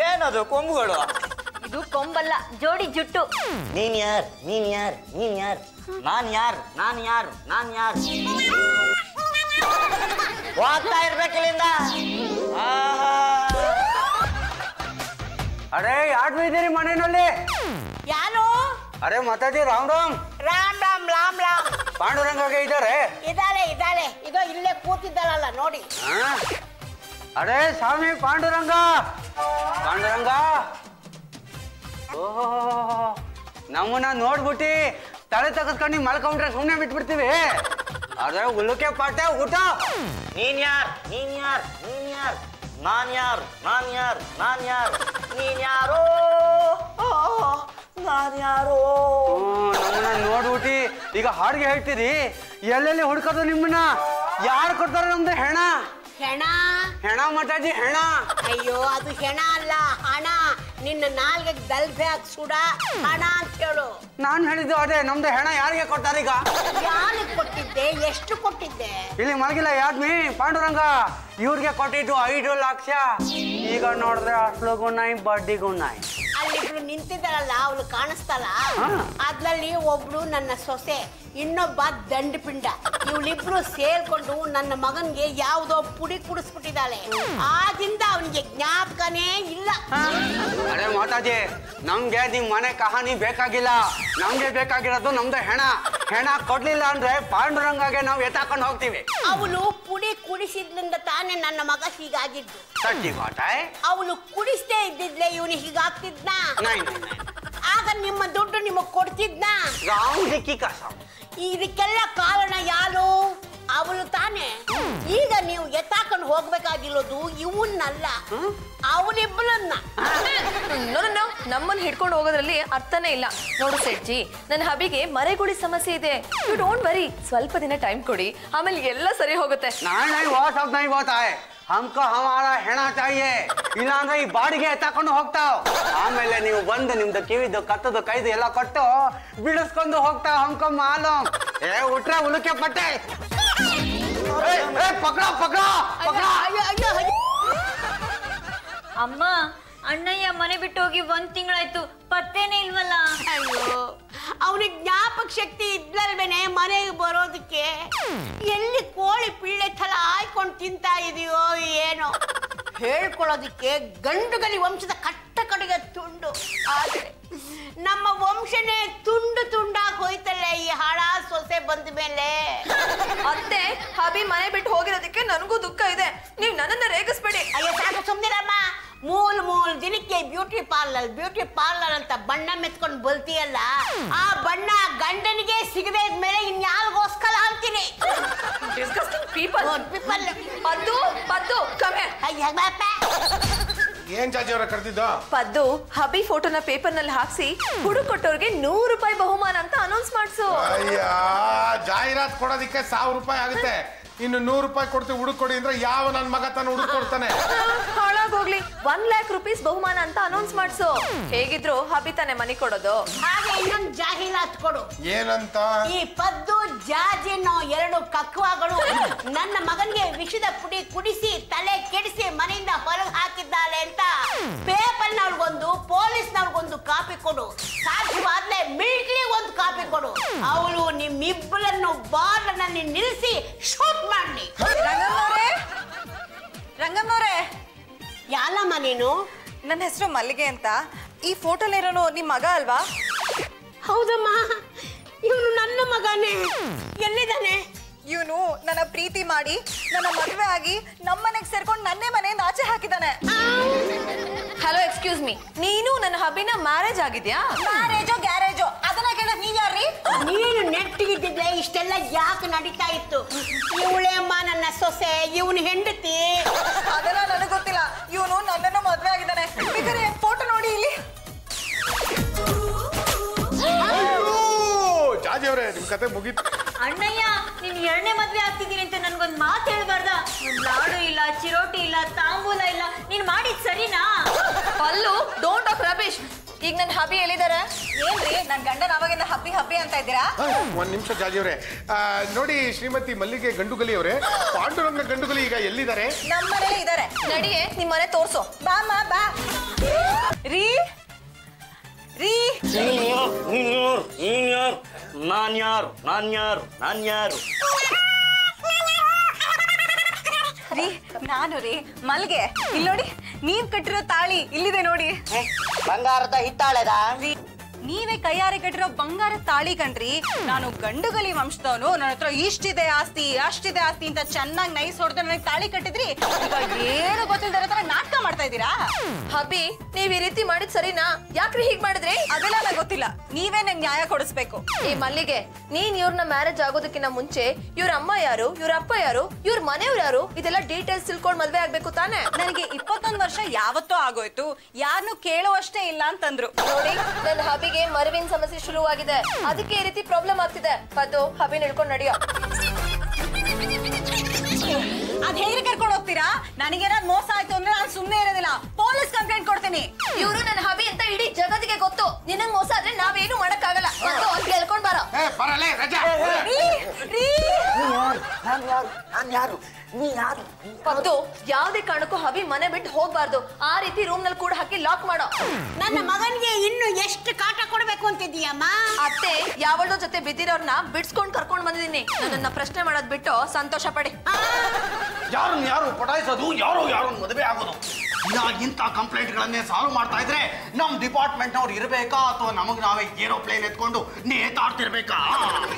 ಏನದು ಕೊಂಬುಗಳು? ಇದು ಕೊಂಬಲ್ಲ, ಜೋಡಿ ಜುಟ್ಟು. ನೀನ್ ಯಾರ್? ನೀನ್ ಯಾರ್? ನೀನ್ ಯಾರ್? ನಾನ್ ಯಾರು? ನಾನ್ ಯಾರು? ನಾನ್ ಯಾರು? ಹೋಗ್ತಾ ಇರ್ಬೇಕಿಲ್ಲಿಂದ. ಅರೆ, ಯಾರು ಇದ್ದೀರಿ ಮನೆಯಲ್ಲಿ? ಯಾರು? ಅರೆ ಮಾತಾಜಿ, ರಾಮ್ ರಾಮ್. ರಾಮ್ ರಾಮ್ ರಾಮ್ ರಾಮ್. ಪಾಂಡುರಂಗಗೆ ಇದ್ದಾರೆ? ಇದಾಳೆ ಈಗ ಇಲ್ಲೇ ಕೂತಿದ್ದಾಳಲ್ಲ ನೋಡಿ. ಅರೆ ಸ್ವಾಮಿ ಪಾಂಡುರಂಗ. ಓಹೋ, ನಮ್ಮನ್ನ ನೋಡ್ಬಿಟ್ಟಿ ತಲೆ ತೆಗೆದ್ಕೊಂಡು ಮಲ್ಕೊಂಡ್ರೆ ಸುಮ್ಮನೆ ಬಿಟ್ಬಿಡ್ತೀವಿ. ಅದೇ ಉಲ್ಲುಕೆ ಪಾಟೆ ಊಟ. ನೀನ್ ಯಾರ್? ನೀನ್ ಯಾರ್? ನೀನ್ ಯಾರ್? ನಾನ್ ಯಾರು? ನಾನ್ ಯಾರು? ನಾನ್ ಯಾರು? ನೀನ್ ಯಾರೋ? ನಾನ್ ಯಾರೋ? ನಮ್ಮನ್ನ ನೋಡ್ಬಿಟ್ಟಿ ಈಗ ಹಾಡಿಗೆ ಹೇಳ್ತೀರಿ. ಎಲ್ಲೆಲ್ಲಿ ಹುಡ್ಕೋದು ನಿಮ್ಮನ್ನ? ಯಾರು ಕೊಡ್ತಾರೆ ನಮ್ದು ಹೆಣ? ಹೆಣ ಮಾತಾಜಿ, ಹೆಣ. ಅಯ್ಯೋ, ಅದು ಹೆಣ ಅಲ್ಲ, ಹಣ. ನಿನ್ನ ನಾಲ್ಗೆ ದಲ್ಬೆ ಹಾಕಿ ಸುಡ ಹಣ ಅಂತ ಹೇಳು. ನಾನು ಹೇಳಿದ್ದು ಅದೇ, ನಮ್ದು ಹೆಣ ಯಾರಿಗೆ ಕೊಡ್ತಾರೀಗ? ಯಾರಿಗೆ ಕೊಟ್ಟಿದ್ದೆ? ಎಷ್ಟು ಕೊಟ್ಟಿದ್ದೆ? ಇಲ್ಲಿ ಮಲಗಿಲ್ಲ ಯಾದ್ಮಿ ಪಾಂಡುರಂಗ, ಇವ್ರಿಗೆ ಕೊಟ್ಟಿದ್ದು 5 ಲಕ್ಷ. ಈಗ ನೋಡಿದ್ರೆ ಅಸ್ಲುಗೂ ನಾಯಿ, ಬಡ್ಡಿಗೂ ನಾಯಿ. ಅಲ್ಲಿಬ್ರು ನಿಂತಿದ್ದಾರಲ್ಲ, ಅವಳು ಕಾಣಿಸ್ತಾಳ. ಅದ್ರಲ್ಲಿ ಒಬ್ಳು ನನ್ನ ಸೊಸೆ, ಇನ್ನೊಬ್ಬ ದಂಡಪಿಂಡ. ಇವಳಿಬ್ರು ಸೇರ್ಕೊಂಡು ನನ್ನ ಮಗನ್ಗೆ ಯಾವ್ದೋ ಪುಡಿ ಕುಡಿಸ್ಬಿಟ್ಟಿದ್ದಾಳೆ. ಆಗಿಂದ ಅವನಿಗೆ ಜ್ಞಾಪಕನೇ ಇಲ್ಲ. ಅರೆ ಮಾತಾಜಿ, ನಮ್ಗೆ ನಿಮ್ ಮನೆ ಕಹಾನಿ ಬೇಕಾಗಿಲ್ಲ. ನಮ್ಗೆ ಬೇಕಾಗಿರೋದು ನಮ್ದು ಹೆಣ. ಹೆಣ ಕೊಡ್ಲಿಲ್ಲ ಅಂದ್ರೆ ಪಾಂಡುರಂಗಗೆ ನಾವು ಎತ್ತಾಕೊಂಡು ಹೋಗ್ತೀವಿ. ಅವಳು ಪುಡಿ ಕುಡಿಸಿದ್ರಿಂದ ತಾನೇ ನನ್ನ ಮಗ ಹೀಗಾಗಿದ್ದು. ಅವಳು ಕುಡಿಸದೇ ಇದ್ದಿದ್ಲೆ ಇವನು ಹೀಗಾಗ್ತಿದ್ನ? ಆಗ ನಿಮ್ಮ ದುಡ್ಡು ನಿಮಗ್ ಕೊಡ್ತಿದ್ನ? ಇದಕ್ಕೆಲ್ಲ ಕಾರಣ ಯಾರು? ಅವಳು ತಾನೇ. ಈಗ ನೀವು ಎತ್ತಾಕೊಂಡು ಹೋಗ್ಬೇಕಾಗಿರೋದು ಇವನ್ನಲ್ಲ, ಅವನಿಬ್ಬರನ್ನ. ನಮ್ಮನ್ನ ಹಿಡ್ಕೊಂಡು ಹೋಗೋದ್ರಲ್ಲಿ ಅರ್ಥನೇ ಇಲ್ಲ. ನೋಡು ಸೆಟ್ಜಿ, ನನ್ನ ಹಬಿಗೆ ಮರೆಗುಳಿ ಸಮಸ್ಯೆ ಇದೆ. ಯು ಡೋಂಟ್ ವರಿ, ಸ್ವಲ್ಪ ದಿನ ಟೈಮ್ ಕೊಡಿ, ಆಮೇಲೆ ಎಲ್ಲ ಸರಿ ಹೋಗುತ್ತೆ. हमको हमारा ಹೆಣ चाहिए, ಇಲ್ಲಾಂದ್ರೆ ಈ ಬಾಡಿಗೆ ತಕೊಂಡು ಹೋಗ್ತಾವ್. ಆಮೇಲೆ ನೀವು ಬಂದು ನಿಮ್ದು ಕಿವಿದು ಕತ್ತದು ಕೈದು ಎಲ್ಲ ಕೊಟ್ಟು ಬಿಡಿಸ್ಕೊಂಡು ಹೋಗ್ತಾವ್. हमको मालूम. ಏ ಉಟ್ರೆ ಉಳುಕೆ ಪಟ್ಟೆ. ಪಕಡ ಪಕಡ ಪಕಡ. ಅಮ್ಮ, ಅಣ್ಣಯ್ಯ ಮನೆ ಬಿಟ್ಟು ಹೋಗಿ 1 ತಿಂಗಳಾಯ್ತು, ಪತ್ತೇನೆ ಇಲ್ವಲ್ಲ. ಅಯ್ಯೋ, ಅವನಿಗೆ ಜ್ಞಾಪಕ ಶಕ್ತಿ ಇದ್ಲಲ್ವೇನೆ ಮನೆಗೆ ಬರೋದಕ್ಕೆ. ಎಲ್ಲಿ ಕೋಳಿ ಪಿಳ್ಳೆ ಥರ ಆಯ್ಕೊಂಡು ತಿಂತಾ ಇದೆಯೋ ಏನೋ. ಹೇಳ್ಕೊಳ್ಳೋದಿಕ್ಕೆ ಗಂಡುಗಲಿ ವಂಶದ ಕಟ್ಟ ಕಡೆಗೆ ತುಂಡು. ಆದ್ರೆ ನಮ್ಮ ವಂಶನೇ ತುಂಡು ತುಂಡಾಗಿ ಹೋಯ್ತಲ್ಲ ಈ ಹಾಳ ಸೊಸೆ ಬಂದ ಮೇಲೆ. ಅತ್ತೆ, ಹಬಿ ಮನೆ ಬಿಟ್ಟು ಹೋಗಿರೋದಕ್ಕೆ ನನಗೂ ದುಃಖ ಇದೆ. ನೀವು ನನ್ನನ್ನ ರೇಗಿಸ್ಬೇಡಿ. ಅಯ್ಯೋ ಸಾಕು, ಸುಮ್ನಿರಮ್ಮ. ಮೂಲ ದಿನಕ್ಕೆ ಬ್ಯೂಟಿ ಪಾರ್ಲರ್ ಅಂತ ಬಣ್ಣ ಮೆತ್ಕೊಂಡು ಬಲ್ತೀಯಲ್ಲ, ಆ ಬಣ್ಣ ಗಂಡನಿಗೆ ಸಿಗದೆ ಇದ್ಮೇಲೆ ಇನ್ಯಾರಿಗೋಸ್ಕರ ಅಂತೀನಿ. ಪೀಪಲ್ ಪದ್ದು ಕಮೆ. ಏನ್ ಜಾಜಿ ಅವರ ಕರೆದಿದ್ದು? ಪದ್ದು ಹಬಿ ಫೋಟೋನ ಪೇಪರ್ ನಲ್ಲಿ ಹಾಕ್ಸಿ ಹುಡುಗ ಕೊಟ್ಟವ್ರಿಗೆ 100 ರೂಪಾಯಿ ಬಹುಮಾನ ಅಂತ ಅನೌನ್ಸ್ ಮಾಡ್ಸು. ಅಯ್ಯ, ಜಾಹೀರಾತ್ ಕೊಡೋದಿಕ್ಕೆ 1000 ರೂಪಾಯಿ ಆಗುತ್ತೆ. ಇನ್ನು 100 ರೂಪಾಯಿ ಕೊಡ್ತೀವಿ ಹುಡುಕ್ ಕೊಡಿ ಅಂದ್ರೆ ಯಾವ ನನ್ನ ಮಗ ತಾನು ಹುಡುಕ್ ಕೊಡ್ತಾನೆ? ಹಾಳಾಗೋಗ್ಲಿ, 1 lakh rupees ಬಹುಮಾನ ಅಂತ ಅನೌನ್ಸ್ ಮಾಡ್ಸು. ಹೇಗಿದ್ರು ಹಬಿ ತಾನೆ ಮನಿ ಕೊಡೋದು. ಹಾಗೆ ಇನ್ನೊಂದು ಜಾಹೀರಾತ್ ಕೊಡು. ಏನಂತ? ಈ ಪದ್ದು ಜಾಜಿನೋ 2 ಕಕ್ವಾಗಳು ನನ್ನ ಮಗನಿಗೆ ವಿಷದ ಪುಡಿ ಕುಡಿಸಿ ತಲೆ ಕೆಡಿಸಿ ಮನೆಯಿಂದ ಹೊರಗೆ ಹಾಕಿದ್ದಾಳೆ ಅಂತ ಪೇಪರ್ನವ್ರಿಗೊಂದು ಪೊಲೀಸ್ನವ್ರಿಗೊಂದು ಕಾಪಿ ಕೊಡು. ಸಾಧ್ಯವಾದ್ಲೆ ಮಿಲಿಟರಿ ಒಂದು ಕಾಪಿ ಕೊಡು. ಅವಳು ನಿಮ್ಮಿಬ್ಬರನ್ನು ಬಾರ್ನಲ್ಲಿ ನಿಲ್ಲಿಸಿ ಶೂಟ್ ಮಾಡಿ. ರಂಗಮ್ಮನವ್ರೆ, ಯಾಲಮ್ಮ ನೀನು? ನನ್ನ ಹೆಸರು ಮಲ್ಲಿಗೆ ಅಂತ. ಈ ಫೋಟೋಲಿರೋನು ನಿಮ್ಮ ಮಗ ಅಲ್ವಾ? ಹೌದಮ್ಮ, ಇವನು ನನ್ನ ಮಗನೇ. ಎಲ್ಲಿದ್ದಾನೆ? ಇವನು ನನ್ನ ಪ್ರೀತಿ ಮಾಡಿ ನನ್ನ ಮದುವೆ ಆಗಿ ನಮ್ಮನೆಗೆ ಸೇರ್ಕೊಂಡು ನನ್ನೇ ಮನೆಯಿಂದ ಆಚೆ ಹಾಕಿದ್ದಾನೆ. ಹಲೋ, ಎಕ್ಸ್ಕ್ಯೂಸ್ ಮೀ, ನೀನು ನನ್ನ ಹಬಿನ ಮ್ಯಾರೇಜ್ ಆಗಿದ್ಯಾ? ಮ್ಯಾರೇಜೋ ಗ್ಯಾರೇಜೋ ಅದನ್ನ ಕೇಳೋದು ನೀವ್ ಯಾರ್ರಿ? ನೀನು ನೆಟ್ಟಿಗಿದ್ದಿದ್ರೆ ಇಷ್ಟೆಲ್ಲ ಯಾಕೆ ನಡೀತಾ ಇತ್ತು? ಇವಳೇ ಅಮ್ಮ ನನ್ನ ಸೊಸೆ, ಇವನು ಹೆಂಡತಿ. ಅದೆಲ್ಲ ನನಗೆ ಗೊತ್ತಿಲ್ಲ. ಇವನು ನನ್ನನ್ನು ಮದುವೆ ಆಗಿದ್ದಾನೆ. ಬೇಕಾದ್ರೆ ಫೋಟೋ ನೋಡಿ ಇಲ್ಲಿ. ಜಾಜಿ ಅವರೇ, ನಿಮ್ ಕತೆ ಮುಗೀತು. ಅಣ್ಣಯ್ಯ, ನೀನ್ 2ನೇ ಮದ್ವೆ ಆಗ್ತಿದ್ದೀನಿ ಅಂತ ನನ್ಗೊಂದ್ ಮಾತು ಹೇಳ್ಬಾರ್ದ? ಲಾಡು ಇಲ್ಲ, ಚಿರೋಟಿ ಇಲ್ಲ, ತಾಂಬೂಲ ಇಲ್ಲ. ನೀನ್ ಮಾಡಿದ್ ಸರಿನಾ? ಪಲ್ಲು, ಡೋಂಟ್ ಟಾಕ್ ರಬೇಶ್. ಈಗ ನನ್ನ ಹಬಿ ಎಲ್ಲಿದ್ದಾರೆ? ಏನ್ರಿ ನನ್ ಗಂಡನ ಅವಾಗಿಂದ ಹಬ್ಬಿ ಅಂತ ಇದ್ದೀರಾ? ಒಂದ್ ನಿಮಿಷ ಜಾಜಿ ಅವರೇ, ನೋಡಿ ಶ್ರೀಮತಿ ಮಲ್ಲಿಗೆ ಗಂಡುಗಲಿ ಅವರೇ, ಪಾಂಡುರಂಗ ಗಂಡುಗಲಿ ಈಗ ಎಲ್ಲಿದ್ದಾರೆ? ನಮ್ಮನೇಲೆ ಇದ್ದಾರೆ. ನಡಿಯೇ, ನಿಮ್ ಮನೆ ತೋರ್ಸು. ಬಾಮ್ಮ ಬಾ. ರೀ ರೀ ನಾನ್ಯಾರು? ರೀ, ನಾನು ರೀ ಮಲ್ಗೆ. ಇಲ್ಲಿ ನೋಡಿ, ನೀವ್ ಕಟ್ಟಿರೋ ತಾಳಿ ಇಲ್ಲಿದೆ ನೋಡಿ. ಬಂಗಾರದ ಹಿತ್ತಾಳೆದ? ನೀವೇ ಕೈಯಾರೆ ಕಟ್ಟಿರೋ ಬಂಗಾರ ತಾಳಿ ಕಣ್ರಿ. ನಾನು ಗಂಡುಗಲಿ ವಂಶದವನು, ನನ್ನ ಹತ್ರ ಇಷ್ಟಿದೆ ಆಸ್ತಿ ಅಷ್ಟಿದೆ ಆಸ್ತಿ ಅಂತ ಚೆನ್ನಾಗಿ ನೈಸ್ ಹೊಡೆದು ನನಗೆ ತಾಳಿ ಕಟ್ಟಿದ್ರಿ. ಈಗ ಏನು ಗೊತ್ತಿಲ್ಲದ ತರ ನಾಟಕ ಮಾಡ್ತಾ ಇದ್ದೀರಾ? ಹಬಿ, ನೀವ್ ಈ ರೀತಿ ಮಾಡಿದ್ ಸರಿನಾ? ಯಾಕ್ರಿ ಹೀಗ್ ಮಾಡಿದ್ರಿ? ಅದೆಲ್ಲ ನಂಗೆ ಗೊತ್ತಿಲ್ಲ. ನೀವೇ ನಂಗೆ ನ್ಯಾಯ ಕೊಡಿಸ್ಬೇಕು. ಈ ಮಲ್ಲಿಗೆ, ನೀನ್ ಇವ್ರನ್ನ ಮ್ಯಾರೇಜ್ ಆಗೋದಕ್ಕಿಂತ ಮುಂಚೆ ಇವ್ರ ಅಮ್ಮ ಯಾರು, ಇವ್ರ ಅಪ್ಪ ಯಾರು, ಇವ್ರ ಮನೆಯವ್ರು ಯಾರು, ಇದೆಲ್ಲ ಡೀಟೇಲ್ಸ್ ತಿಳ್ಕೊಂಡ್ ಮದ್ವೆ ಆಗ್ಬೇಕು ತಾನೆ? ನನಗೆ 21 ವರ್ಷ ಯಾವತ್ತೋ ಆಗೋಯ್ತು. ಯಾರನ್ನು ಕೇಳುವಷ್ಟೇ ಇಲ್ಲ ಅಂತಂದ್ರು. ನೋಡಿ, ನನ್ನ ಹಬಿಗೆ ಮರವಿನ ಸಮಸ್ಯೆ ಶುರುವಾಗಿದೆ. ಅದಕ್ಕೆ ಈ ರೀತಿ ಪ್ರಾಬ್ಲಮ್ ಆಗ್ತಿದೆ. ಪದ್ದು, ಹಬಿ ಹಿಡ್ಕೊಂಡು ನಡೆಯೋ. ಅದ್ ಹೇಗೆ ಕರ್ಕೊಂಡು ಹೋಗ್ತೀರಾ? ನನಗೇನಾದ್ರು ಮೋಸ ಆಯ್ತು ಅಂದ್ರೆ ನಾನು ಸುಮ್ಮನೆ ಇರೋದಿಲ್ಲ. ಪೊಲೀಸ್ ಕಂಪ್ಲೇಂಟ್ ಕೊಡ್ತೀನಿ. ಇವ್ರು ನನ್ನ ಹಬಿ ಅಂತ ಇಡೀ ಜಗತ್ತಿಗೆ ಗೊತ್ತು. ನಿನಗ್ ಮೋಸ ಆದ್ರೆ ನಾವೇನು ಮಾಡಕ್ಕಾಗಲ್ಲ. ಪದ್ದು, ಅಲ್ಲಿ ಕೇಳ್ಕೊಂಡ್ ಬಾರೋ. ಪದ್ದು, ಯಾವ್ದೇ ಕಾರಣಕ್ಕೂ ಹಬಿ ಮನೆ ಬಿಟ್ಟು ಹೋಗ್ಬಾರ್ದು. ಆ ರೀತಿ ರೂಮ್ ನಲ್ಲಿ ಕೂಡ ಹಾಕಿ ಲಾಕ್ ಮಾಡೋ. ನನ್ನ ಮಗನಿಗೆ ಇನ್ನು ಎಷ್ಟು ಕಾಟ ಕೊಡ್ಬೇಕು ಅಂತಿದ್ದೀಯಮ್ಮ? ಅತ್ತೆ, ಯಾವಳೋ ಜೊತೆ ಬಿದ್ದಿರೋರ್ನ ಬಿಡ್ಸ್ಕೊಂಡ್ ಕರ್ಕೊಂಡ್ ಬಂದಿದ್ದೀನಿ. ನನ್ನನ್ನ ಪ್ರಶ್ನೆ ಮಾಡೋದ್ ಬಿಟ್ಟು ಸಂತೋಷ ಪಡಿ. ಯಾರು ಪಟಾಯಿಸೋದು, ಯಾರು ಮದುವೆ ಆಗೋದು, ಇಂಥ ಕಂಪ್ಲೇಂಟ್ಗಳನ್ನೇ ಸಾಲ್ವ್ ಮಾಡ್ತಾ ಇದ್ರೆ ನಮ್ ಡಿಪಾರ್ಟ್ಮೆಂಟ್ ನವ್ರು ಇರ್ಬೇಕಾ ಅಥವಾ ನಮಗ್ ನಾವೇ ಏರೋಪ್ಲೇನ್ ಎತ್ಕೊಂಡು ನೇತಾಡ್ತಿರ್ಬೇಕಾ?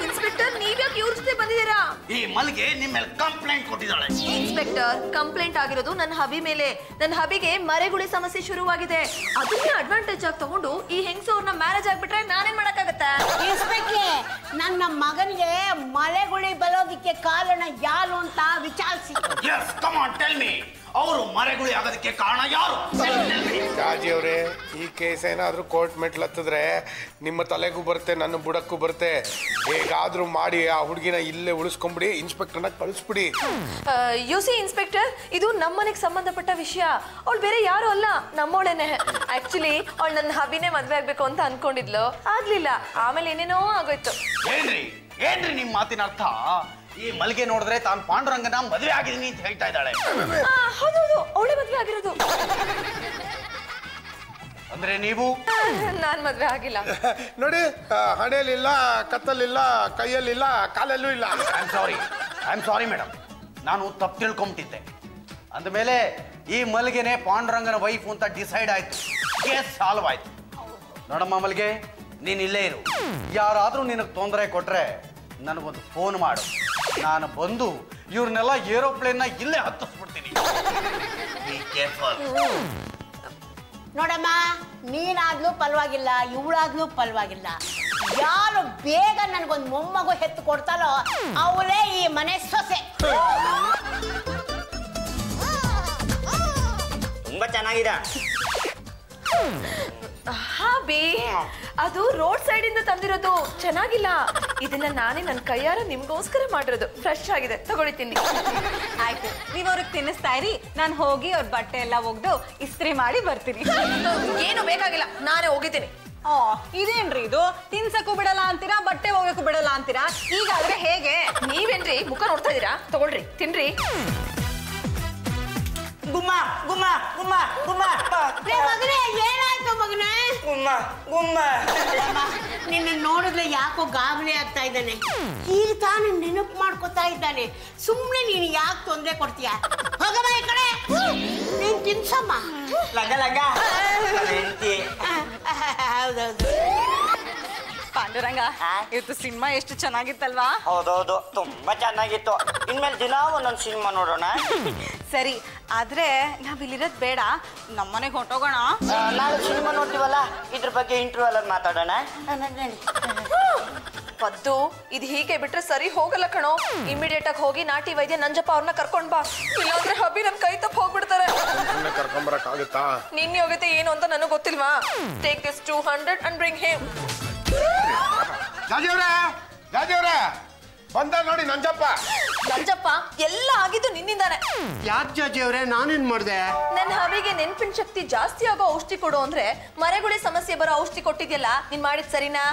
ಇನ್ಸ್ಪೆಕ್ಟರ್, ನೀವ್ಯಾಕೆ ಇವ್ರ ಜೊತೆ ಬಂದಿದ್ದೀರಾ? ಈ ಮಲ್ಗೆ ನಿಮ್ ಮೇಲೆ ಕಂಪ್ಲೇಂಟ್ ಕೊಟ್ಟಿದ್ದಾಳೆ. ಇನ್ಸ್ಪೆಕ್ಟರ್, ಕಂಪ್ಲೇಂಟ್ ಆಗಿರೋದು ನನ್ನ ಹಬಿ ಮೇಲೆ. ನನ್ನ ಹಬಿಗೆ ಮರೆಗುಳಿ ಸಮಸ್ಯೆ ಶುರುವಾಗಿದೆ. ಅದನ್ನೇ ಅಡ್ವಾಂಟೇಜ್ ಆಗಿ ತಗೊಂಡು ಈ ಹೆಂಗಸವ್ರನ್ನ ಮ್ಯಾರೇಜ್ ಆಗ್ಬಿಟ್ರೆ ನಾನೇನ್ ಮಾಡಕ್ಕಾಗತ್ತೆ? ಇನ್ಸ್ಪೆಕ್ಟ್ರೆ, ನನ್ನ ಮಗನಿಗೆ ಮಳೆಗುಳಿ ಬರೋದಕ್ಕೆ ಕಾರಣ ಯಾರು ಅಂತ ವಿಚಾರಿಸಿ. Yes, come on, tell me. ಅವರು ಮರೆಗುಳಿ ಆಗೋದಕ್ಕೆ ಕಾರಣ ಯಾರು? ಜಾಜಿ ಅವರೇ, ಈ ಕೇಸ್ ಏನಾದ್ರೂ ಕೋರ್ಟ್ ಮೆಟ್ಲು ಹತ್ತಿದ್ರೆ ನಿಮ್ಮ ತಲೆಗೂ ಬರುತ್ತೆ, ನನ್ನ ಬುಡಕ್ಕೂ ಬರುತ್ತೆ. ಹೇಗಾದ್ರೂ ಮಾಡಿ ಆ ಹುಡುಗಿನ ಇಲ್ಲೇ ಉಳಿಸ್ಕೊಂಡ್ಬಿಡಿ, ಇನ್ಸ್ಪೆಕ್ಟರ್ನ ಕಳಿಸ್ಬಿಡಿ. ಯುಸಿ ಇನ್ಸ್ಪೆಕ್ಟರ್, ಇದು ನಮ್ಮನೆಗೆ ಸಂಬಂಧಪಟ್ಟ ವಿಷಯ. ಅವಳು ಬೇರೆ ಯಾರು ಅಲ್ಲ, ನಮ್ಮೋಳೇನೆ. ಆಕ್ಚುಲಿ ಅವಳು ನನ್ನ ಹಬಿನೇ ಮದ್ವೆ ಆಗ್ಬೇಕು ಅಂತ ಅನ್ಕೊಂಡಿದ್ಲು, ಆಗ್ಲಿಲ್ಲ. ಆಮೇಲೆ ಏನೇನೋ ಆಗೋಯ್ತು. ಏನ್ರಿ ನಿಮ್ ಮಾತಿನ ಅರ್ಥ? ಈ ಮಲ್ಗೆ ನೋಡಿದ್ರೆ ತಾನು ಪಾಂಡುರಂಗನ ಮದುವೆ ಆಗಿದ್ದೀನಿ ಅಂತ ಹೇಳ್ತಾ ಇದ್ದಾಳೆ. ಹೌದೌದು, ಅವಳೇ ಮದ್ವೆ ಆಗಿರೋದು. ಅಂದ್ರೆ ನೀವು? ನಾನ್ ಮದ್ವೆ ಆಗಿಲ್ಲ. ನೋಡಿ, ಹಣೆಯಲ್ಲಿಲ್ಲ, ಕತ್ತಲ್ಲಿಲ್ಲ, ಕೈಯಲ್ಲಿಲ್ಲ, ಕಾಲಲ್ಲೂ ಇಲ್ಲ. ಐ ಆಮ್ ಸಾರಿ ಮೇಡಮ್, ನಾನು ತಪ್ಪು ತಿಳ್ಕೊಂಬಿಟ್ಟಿದ್ದೆ. ಅಂದಮೇಲೆ ಈ ಮಲ್ಗೆನೆ ಪಾಂಡುರಂಗನ ವೈಫ್ ಅಂತ ಡಿಸೈಡ್ ಆಯ್ತು. ಕೇಸ್ ಸಾಲ್ವ್ ಆಯ್ತು. ನೋಡಮ್ಮ ಮಲ್ಗೆ, ನೀನ್ ಇಲ್ಲೇ ಇರು. ಯಾರಾದ್ರೂ ನಿನಗೆ ತೊಂದರೆ ಕೊಟ್ರೆ ನನಗೊಂದು ಫೋನ್ ಮಾಡು. ನಾನು ಬಂದು ಇವ್ರನ್ನೆಲ್ಲ ಏರೋಪ್ಲೇನ್ನ ಇಲ್ಲೇ ಹತ್ತಿಸ್ಬಿಡ್ತೀನಿ. ನೋಡಮ್ಮ, ನೀನಾದ್ಲೂ ಪರವಾಗಿಲ್ಲ, ಇವಳಾದ್ಲೂ ಪರವಾಗಿಲ್ಲ. ಯಾರು ಬೇಗ ನನಗೊಂದು ಮೊಮ್ಮಗು ಹೆತ್ತು ಕೊಡ್ತಾಳೋ ಅವಳೇ ಈ ಮನೆ ಸೊಸೆ. ತುಂಬಾ ಚೆನ್ನಾಗಿದೆ. ಬಿ ಅದು ರೋಡ್ ಸೈಡ್ ಇಂದ ತಂದಿರೋದು, ಚೆನ್ನಾಗಿಲ್ಲ. ಇದನ್ನ ನಾನೇ ನನ್ನ ಕೈಯಾರ ನಿಮ್ಗೋಸ್ಕರ ಮಾಡಿರೋದು, ಫ್ರೆಶ್ ಆಗಿದೆ, ತಗೊಳ್ತೀನಿ. ಆಯ್ತು, ನೀವ್ ಅವ್ರಿಗೆ ತಿನ್ನಿಸ್ತಾ ಇರಿ, ನಾನು ಹೋಗಿ ಅವ್ರ ಬಟ್ಟೆ ಎಲ್ಲ ಒಗ್ದು ಇಸ್ತ್ರಿ ಮಾಡಿ ಬರ್ತೀನಿ. ಏನು ಬೇಕಾಗಿಲ್ಲ, ನಾನೇ ಹೋಗಿದ್ದೀನಿ. ಇದೇನ್ರಿ ಇದು, ತಿನ್ಸಕ್ಕೂ ಬಿಡಲ್ಲ ಅಂತೀರಾ, ಬಟ್ಟೆ ಹೋಗಕ್ಕೂ ಬಿಡಲ್ಲ ಅಂತೀರಾ, ಈಗಾದ್ರೆ ಹೇಗೆ? ನೀವೇನ್ರಿ ಮುಖ ನೋಡ್ತಾ ಇದೀರಾ? ತಗೊಳ್ರಿ, ತಿನ್ರಿ. ಗುಮ್ಮ ಗುಮ್ಮ ಗುಮ್ಮ ಗುಮ್ಮ ಮಗನೇ, ಏನಾಯ್ತು ಮಗನೇ? ಗುಮ್ಮ ಗುಮ್ಮ. ನಿನ್ನ ನೋಡಿದ್ರೆ ಯಾಕೋ ಗಾಬರಿ ಆಗ್ತಾ ಇದ್ದಾನೆ. ಈಗ ತಾನು ನೆನಪು ಮಾಡ್ಕೊತಾ ಇದ್ದಾನೆ. ಸುಮ್ಮನೆ ನೀನು ಯಾಕೆ ತೊಂದರೆ ಕೊಡ್ತೀಯ? ಹೋಗಮ್ಮ ಈ ಕಡೆ, ನೀನ್ ತಿನ್ಸಮ್ಮ. ಲಗ ಲಗ ಹೆಂಡ್ತಿ. ಹೌದೌದು. ಪಾಂಡುರಂಗ, ಇವತ್ತು ಸಿನಿಮಾ ಎಷ್ಟು ಚೆನ್ನಾಗಿತ್ತಲ್ವಾ? ಹೌದೌದು, ತುಂಬಾ ಚೆನ್ನಾಗಿತ್ತು. ಇನ್ಮೇಲೆ ದಿನ ಒಂದೊಂದು ಸಿನಿಮಾ ನೋಡೋಣ. ಸರಿ, ಆದ್ರೆ ನಾವಿಲ್ಲಿರೋದ್ ಬೇಡ, ನಮ್ಮನೆಗೆ ಹೊಂಟೋಗೋಣ. ನಾಳೆ ಸಿನಿಮಾ ನೋಡ್ತೀವಲ್ಲ, ಇದ್ರ ಬಗ್ಗೆ ಇಂಟರ್ವ್ಯೂ ಅಲ್ಲಿ ಮಾತಾಡೋಣ. ಪದ್ದು, ಇದು ಹೀಗೆ ಬಿಟ್ರೆ ಸರಿ ಹೋಗಲ್ಲ ಕಣೋ. ಇಮಿಡಿಯೇಟ್ ಆಗಿ ಹೋಗಿ ನಾಟಿ ವೈದ್ಯ ನಂಜಪ್ಪ ಅವ್ರನ್ನ ಕರ್ಕೊಂಡ್ ಬಾ, ಇಲ್ಲಾಂದ್ರೆ ಹಬ್ಬಿ ನನ್ ಕೈ ತಪ್ಪ ಹೋಗ್ಬಿಡ್ತಾರೆ. ಕರ್ಕೊಂಬರಕ್ಕಾಗುತ್ತಾ? ನಿನ್ನ ಯೋಗ್ಯತೆ ಏನು ಅಂತ ನನಗೆ ಗೊತ್ತಿಲ್ವಾ? Take this 200 and bring him. ರಾಜವ್ರೆ ಬಂದ ನೋಡಿ ನಂಜಪ್ಪ. ನಂಜಪ್ಪ, ಎಲ್ಲ ಆಗಿದ್ದು ನಿನ್ನಿಂದಾನೆ. ಯಾಕೆ ಜಾಜಿ ಅವ್ರೆ, ನಾನೇನ್ ಮಾಡ್ದೆ? ನನ್ನ ಹವಿಗೆ ನೆನ್ಪಿನ ಶಕ್ತಿ ಜಾಸ್ತಿ ಆಗೋ ಔಷಧಿ ಕೊಡು ಅಂದ್ರೆ ಮರೆಗುಳಿ ಸಮಸ್ಯೆ ಬರೋ ಔಷಧಿ ಕೊಟ್ಟಿದ್ಯಲ್ಲ, ನೀನ್ ಮಾಡಿದ್ ಸರಿನಾ?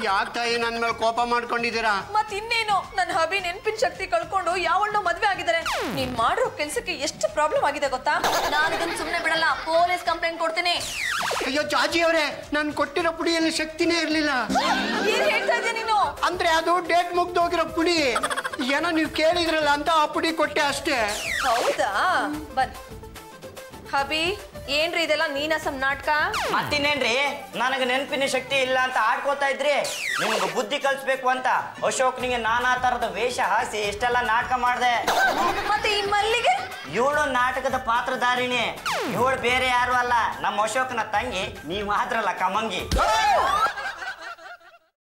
ಯಾಕೆ ತಾಯಿ ನನ್ ಮೇಲೆ ಕೋಪ ಮಾಡ್ಕೊಂಡಿದ್ದೀರಾ? ಮತ್ ಇನ್ನೇನು, ನನ್ನ ಹಬಿ ನೆನ್ಪಿನ ಶಕ್ತಿ ಕಳ್ಕೊಂಡು ಯಾವಣ್ಣೋ ಮದ್ವೆ ಆಗಿದ್ದಾರೆ. ನೀನ್ ಮಾಡಿರೋ ಕೆಲ್ಸಕ್ಕೆ ಎಷ್ಟು ಪ್ರಾಬ್ಲಮ್ ಆಗಿದೆ ಗೊತ್ತಾ? ನಾನು ಇದನ್ನ ಸುಮ್ನೆ ಬಿಡಲ್ಲ, ಪೊಲೀಸ್ ಕಂಪ್ಲೇಂಟ್ ಕೊಡ್ತೀನಿ. ಅಯ್ಯೋ ಜಾಜಿ ಅವ್ರೆ, ನಾನು ಕೊಟ್ಟಿರೋ ಪುಡಿಯಲ್ಲಿ ಶಕ್ತಿನೇ ಇರ್ಲಿಲ್ಲ. ಏನ್ ಹೇಳ್ತಾ ಇದೀಯ ನೀನು? ಅಂದ್ರೆ ಅದು ಡೇಟ್ ಮುಗ್ದೋಗಿರೋ ಪುಡಿ. ಏನೋ ನೀವು ಕೇಳಿದ್ರಲ್ಲ ಅಂತ ಆ ಪುಡಿ ಕೊಟ್ಟೆ ಅಷ್ಟೇ. ಹೌದಾ? ಬನ್ ಹಬಿ, ಏನ್ರಿ ಇದೆಲ್ಲ ನೀನಸಂ ನಾಟಕ? ಮತ್ತಿನ್ನೇನ್ರಿ, ನನಗೆ ನೆನಪಿನ ಶಕ್ತಿ ಇಲ್ಲ ಅಂತ ಆಡ್ಕೋತಾ ಇದ್ರಿ. ನಿಮ್ಗೆ ಬುದ್ಧಿ ಕಲಿಸ್ಬೇಕು ಅಂತ ಅಶೋಕ್ನಿಗೆ ನಾನಾ ತರದ ವೇಷ ಹಾಸಿ ಇಷ್ಟೆಲ್ಲ ನಾಟಕ ಮಾಡಿದೆ. ಮತ್ತೆ ಈ ಮಲ್ಲಿಗೆ? ಇವಳು ನಾಟಕದ ಪಾತ್ರಧಾರಿಣಿ. ಇವಳು ಬೇರೆ ಯಾರು ಅಲ್ಲ, ನಮ್ಮ ಅಶೋಕನ ತಂಗಿ. ನೀವು ಆದ್ರಲ್ಲ ಕಮಂಗಿ.